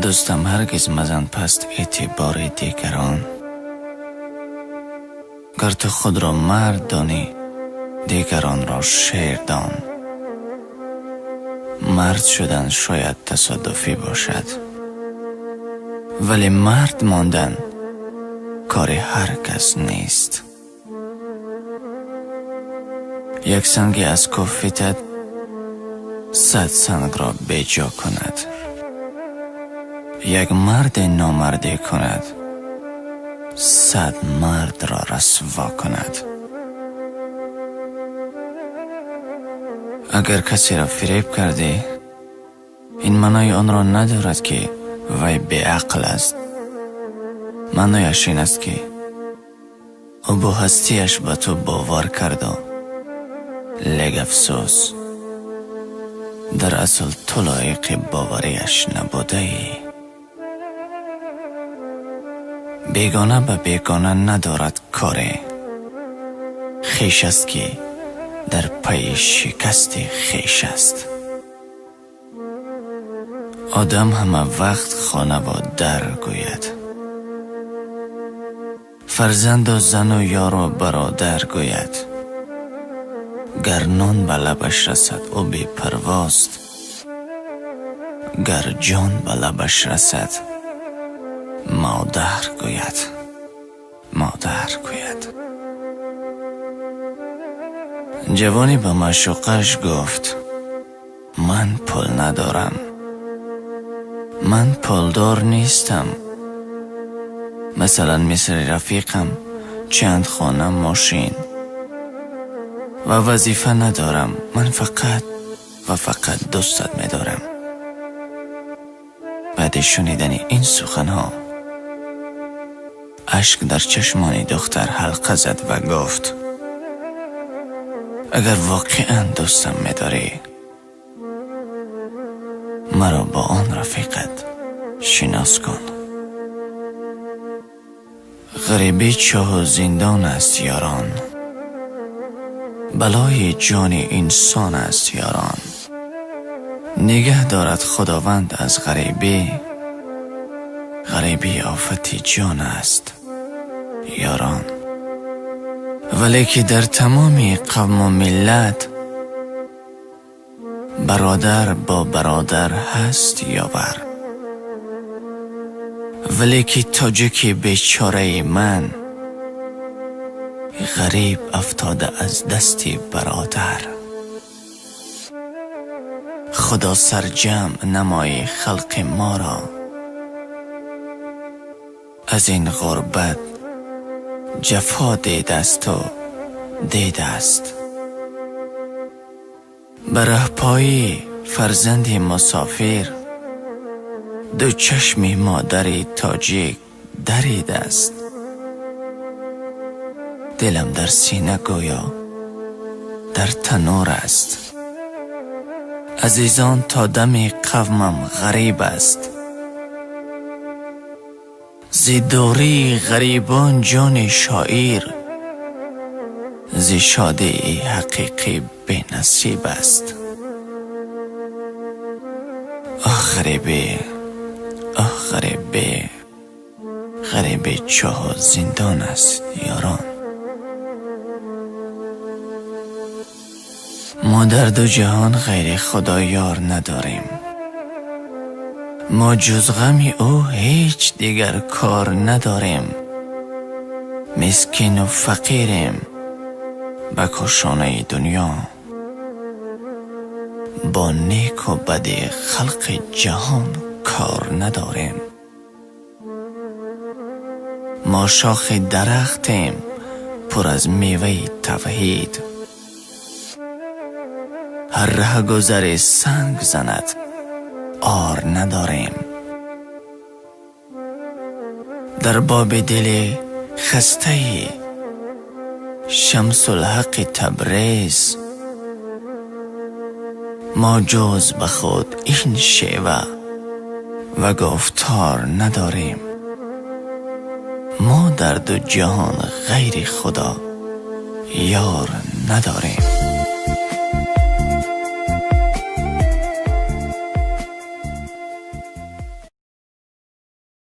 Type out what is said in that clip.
دوستم هرگز مزن پست اعتبار دیگران. گر تو خود را مرد دانی دیگران را شیر دان. مرد شدن شاید تصادفی باشد، ولی مرد ماندن کار هر کس نیست. یک سنگی از کوفتت 100 سنگ را بیجا کند. یک مرد نامردی کند 100 مرد را رسوا کند. اگر کسی را فریب کردی، این معنای آن را ندارد که وی بی عقل است. معنایش این است که او با هستیش به تو باور کرد، لیک افسوس در اصل تو لایق باوریش نبوده ای. بیگانه به بیگانه ندارد کاری، خویش است که در پی شکست خویش است. آدم همه وقت خانه و در گوید، فرزند و زن و یار و برادر گوید. گر نان به لبش رسد او بی پرواست، گر جان به لبش رسد مادر گوید. مادر گوید. جوانی به معشوقش گفت من پول ندارم، من پولدار نیستم. مثلا مثل رفیقم چند خانه ماشین و وظیفه ندارم. من فقط دوستت می‌دارم. بعد شنیدن این سخنها اشک در چشمان دختر حلقه زد و گفت اگر واقعا دوستم می‌داری، مرا با آن رفیقت شناس کن. غریبی چاه و زندان است یاران، بلای جان انسان است یاران. نگه دارد خداوند از غریبی، غریبی آفت جان است یاران. ولی که در تمام قوم و ملت برادر با برادر هست یاور. ولی که تاجک بیچاره من غریب افتاده از دستی برادر. خدا سرجم نمای خلق ما را از این غربت جفا دیده است و دیده است. بره پایی فرزند مسافر دو چشم مادر تاجیک درید است. دلم در سینه گویا در تنور است. عزیزان تا دم قومم غریب است. زیدوری غریبان جان شاعر، زی شادی حقیقی بی نصیب است. آه غریبی، آه غریبی، غریبی چاه و زندان است یاران. ما در دو جهان غیر خدا یار نداریم. ما جز غم او هیچ دیگر کار نداریم. مسکین و فقیریم به کشانه دنیا، با نیک و بد خلق جهان کار نداریم. ما شاخ درختیم پر از میوه توحید. هر ره گذر سنگ زند آر نداریم. در باب دل خسته شمس الحق تبریز ما جز به خود این شیوه و گفتار نداریم. ما در دو جهان غیر خدا یار نداریم.